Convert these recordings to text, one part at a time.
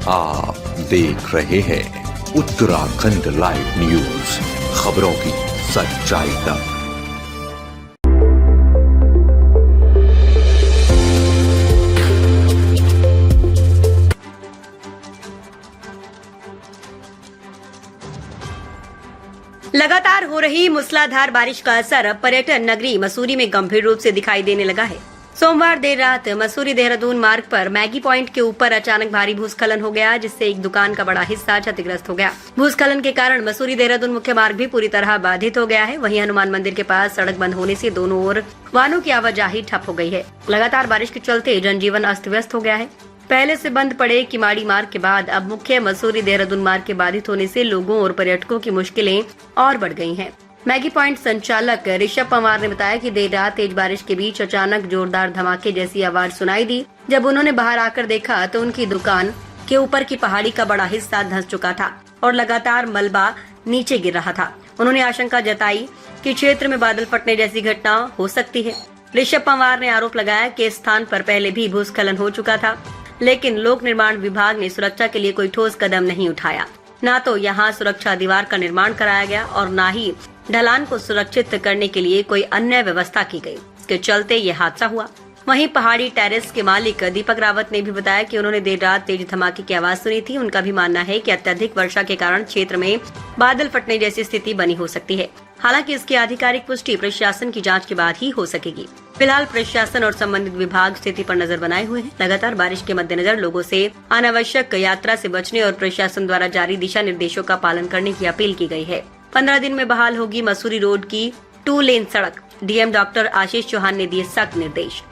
आप देख रहे हैं उत्तराखंड लाइव न्यूज, खबरों की सच्चाई तक। लगातार हो रही मूसलाधार बारिश का असर अब पर्यटन नगरी मसूरी में गंभीर रूप से दिखाई देने लगा है। सोमवार देर रात मसूरी देहरादून मार्ग पर मैगी पॉइंट के ऊपर अचानक भारी भूस्खलन हो गया, जिससे एक दुकान का बड़ा हिस्सा क्षतिग्रस्त हो गया। भूस्खलन के कारण मसूरी देहरादून मुख्य मार्ग भी पूरी तरह बाधित हो गया है। वहीं हनुमान मंदिर के पास सड़क बंद होने से दोनों ओर वाहनों की आवाजाही ठप हो गई है। लगातार बारिश के चलते जनजीवन अस्त व्यस्त हो गया है। पहले से बंद पड़े किमाड़ी मार्ग के बाद अब मुख्य मसूरी देहरादून मार्ग के बाधित होने से लोगों और पर्यटकों की मुश्किलें और बढ़ गई हैं। मैगी पॉइंट संचालक ऋषभ पंवार ने बताया कि देर रात तेज बारिश के बीच अचानक जोरदार धमाके जैसी आवाज सुनाई दी। जब उन्होंने बाहर आकर देखा तो उनकी दुकान के ऊपर की पहाड़ी का बड़ा हिस्सा धंस चुका था और लगातार मलबा नीचे गिर रहा था। उन्होंने आशंका जताई कि क्षेत्र में बादल फटने जैसी घटना हो सकती है। ऋषभ पंवार ने आरोप लगाया कि इस स्थान पर पहले भी भूस्खलन हो चुका था, लेकिन लोक निर्माण विभाग ने सुरक्षा के लिए कोई ठोस कदम नहीं उठाया। न तो यहाँ सुरक्षा दीवार का निर्माण कराया गया और न ही ढलान को सुरक्षित करने के लिए कोई अन्य व्यवस्था की गई। इसके चलते ये हादसा हुआ। वहीं पहाड़ी टेरेस के मालिक दीपक रावत ने भी बताया कि उन्होंने देर रात तेज धमाके की आवाज सुनी थी। उनका भी मानना है कि अत्यधिक वर्षा के कारण क्षेत्र में बादल फटने जैसी स्थिति बनी हो सकती है। हालांकि इसकी आधिकारिक पुष्टि प्रशासन की जांच के बाद ही हो सकेगी। फिलहाल प्रशासन और संबंधित विभाग स्थिति पर नजर बनाए हुए हैं। लगातार बारिश के मद्देनजर लोगों से अनावश्यक यात्रा से बचने और प्रशासन द्वारा जारी दिशा निर्देशों का पालन करने की अपील की गई है। 15 दिन में बहाल होगी मसूरी रोड की 2 लेन सड़क। डीएम डॉक्टर आशीष चौहान ने दिए सख्त निर्देश।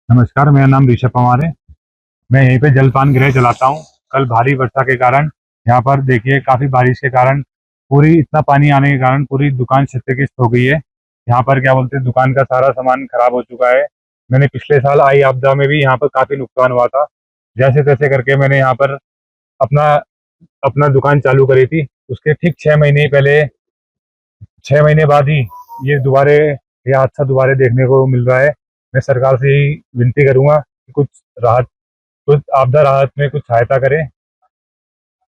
नमस्कार, मेरा नाम ऋषभ पंवार है। मैं यहीं पे जलपान गृह चलाता हूँ। कल भारी वर्षा के कारण यहाँ पर देखिए काफी बारिश के कारण पूरी इतना पानी आने के कारण पूरी दुकान क्षतिग्रस्त हो गई है। यहाँ पर क्या बोलते हैं, दुकान का सारा सामान खराब हो चुका है। मैंने पिछले साल आई आपदा में भी यहाँ पर काफी नुकसान हुआ था। जैसे तैसे करके मैंने यहाँ पर अपना दुकान चालू करी थी। उसके ठीक 6 महीने बाद ही ये हादसा दोबारा देखने को मिल रहा है। मैं सरकार से ही विनती करूंगा कि कुछ आपदा राहत में कुछ सहायता करें।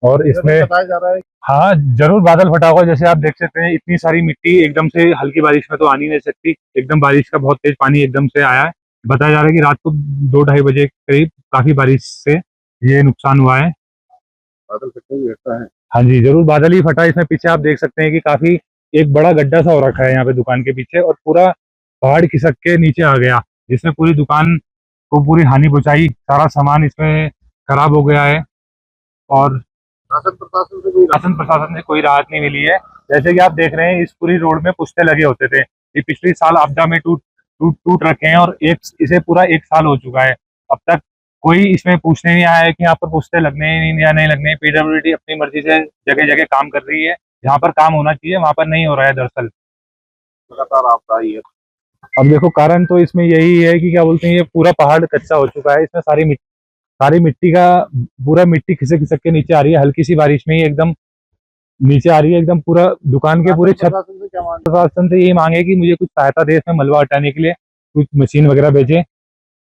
और इसमें बताया जा रहा है, हाँ जरूर बादल फटा होगा। जैसे आप देख सकते हैं, इतनी सारी मिट्टी एकदम से हल्की बारिश में तो आनी नहीं सकती। एकदम बारिश का बहुत तेज पानी एकदम से आया है। बताया जा रहा है कि रात को 2-2:30 बजे करीब काफी बारिश से ये नुकसान हुआ है। बादल फटा है, हाँ जी जरूर बादल ही फटा। इसमें पीछे आप देख सकते हैं कि काफी एक बड़ा गड्ढा सा हो रखा है यहाँ पे दुकान के पीछे, और पूरा पहाड़ खिसक के नीचे आ गया, जिसमें पूरी दुकान को पूरी हानि पहुंचाई। सारा सामान इसमें खराब हो गया है और शासन प्रशासन से कोई राहत नहीं मिली है। जैसे कि आप देख रहे हैं, इस पूरी रोड में पुश्ते लगे होते थे। ये पिछले साल आपदा में टूट रखे हैं और इसे पूरा 1 साल हो चुका है। अब तक कोई इसमें पूछने नहीं आया है कि यहाँ पर पुश्ते लगने या नहीं लगने। पीडब्ल्यूडी अपनी मर्जी से जगह जगह काम कर रही है। जहाँ पर काम होना चाहिए वहाँ पर नहीं हो रहा है। दरअसल लगातार आपदा आई है। अब देखो, कारण तो इसमें यही है कि क्या बोलते हैं, ये पूरा पहाड़ कच्चा हो चुका है। इसमें सारी मिट्टी का पूरा मिट्टी खिसक खिसक के नीचे आ रही है। हल्की सी बारिश में ही एकदम नीचे आ रही है। एकदम पूरा दुकान के पूरे छत। प्रशासन से यही मांगे कि मुझे कुछ सहायता दे, इसमें मलबा हटाने के लिए कुछ मशीन वगैरह भेजें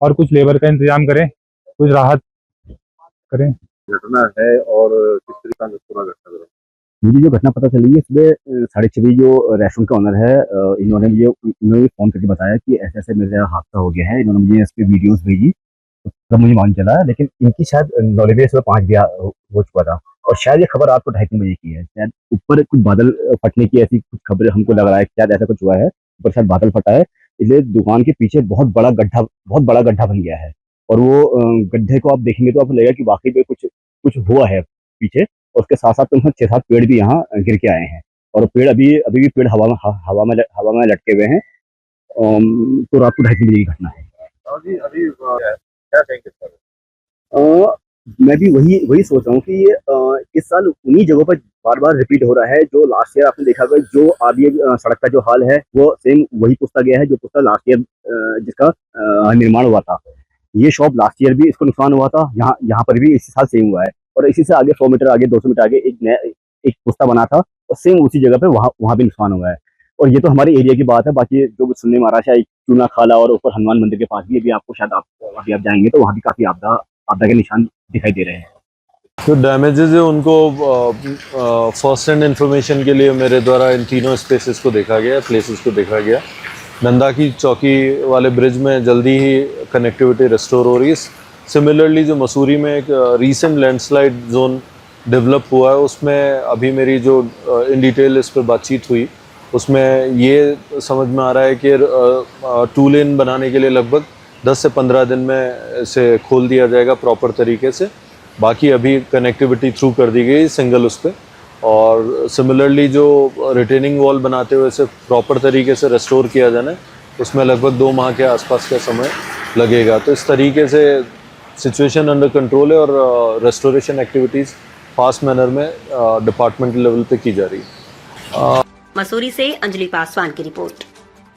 और कुछ लेबर का इंतजाम करें, कुछ राहत करें। घटना है और किस तरीके से पूरा घटना करें। मुझे जो घटना पता चली है, सुबह 6:30 बजे जो रेस्टोरेंट का ओनर है, उन्होंने फोन करके बताया कि ऐसे ऐसे मेरे हादसा हो गया है। इन्होंने मुझे इस पे वीडियोस भेजी, तब मुझे मालूम चला। लेकिन इनकी शायद नॉलेज सुबह 5 बजे हो चुका था, और शायद ये खबर रात को 2:30-3 बजे की है। शायद ऊपर कुछ बादल फटने की ऐसी कुछ खबर हमको लग रहा है, शायद ऐसा कुछ हुआ है। ऊपर शायद बादल फटा है, इसलिए दुकान के पीछे बहुत बड़ा गड्ढा बन गया है। और वो गड्ढे को आप देखेंगे तो आपको लगेगा कि वाकई में कुछ हुआ है पीछे। और उसके साथ साथ 6-7 पेड़ भी यहाँ गिर के आए हैं, और पेड़ अभी भी पेड़ हवा में लटके हुए हैं। तो रात को 2:30 बजे की घटना है। अभी क्या कहेंगे सर? मैं भी वही सोच रहा हूँ कि इस साल उन्हीं जगहों पर बार बार रिपीट हो रहा है। जो लास्ट ईयर आपने देखा होगा, जो आगे सड़क का जो हाल है वो सेम वही पुस्ता गया है जो पुस्ता लास्ट ईयर जिसका निर्माण हुआ था। ये शॉप लास्ट ईयर भी इसको नुकसान हुआ था, यहाँ पर भी इसी साल सेम हुआ है। और इसी से आगे 100 मीटर आगे 200 मीटर आगे एक पुस्ता बना था, और सेम उसी जगह पे वहाँ भी नुकसान हुआ है। और ये तो हमारे एरिया की बात है। बाकी जो सुनने में आ रहा है, चूना खाला और ऊपर हनुमान मंदिर के पास भी, अभी आपको शायद अभी आप जाएंगे तो वहाँ भी काफी आपदा आपदा के निशान दिखाई दे रहे हैं। जो डैमेजेस है उनको फर्स्ट हैंड इंफॉर्मेशन के लिए मेरे द्वारा इन तीनों स्पेसेस को देखा गया, प्लेसेस को देखा गया। नंदा की चौकी वाले ब्रिज में जल्दी ही कनेक्टिविटी रिस्टोर हो रही है। सिमिलरली जो मसूरी में एक रीसेंट लैंडस्लाइड जोन डेवलप हुआ है, उसमें अभी मेरी जो इन डिटेल इस पर बातचीत हुई, उसमें ये समझ में आ रहा है कि 2 लेन बनाने के लिए लगभग 10 से 15 दिन में इसे खोल दिया जाएगा प्रॉपर तरीके से। बाकी अभी कनेक्टिविटी थ्रू कर दी गई सिंगल उस पर। और सिमिलरली जो रिटेनिंग वॉल बनाते हुए इसे प्रॉपर तरीके से रेस्टोर किया जाना है, उसमें लगभग 2 माह के आसपास का समय लगेगा। तो इस तरीके से सिचुएशन अंडर कंट्रोल है और रेस्टोरेशन एक्टिविटीज़ फास्ट मैनर में डिपार्टमेंट लेवल पे की जा रही है। मसूरी से अंजलि पासवान की रिपोर्ट।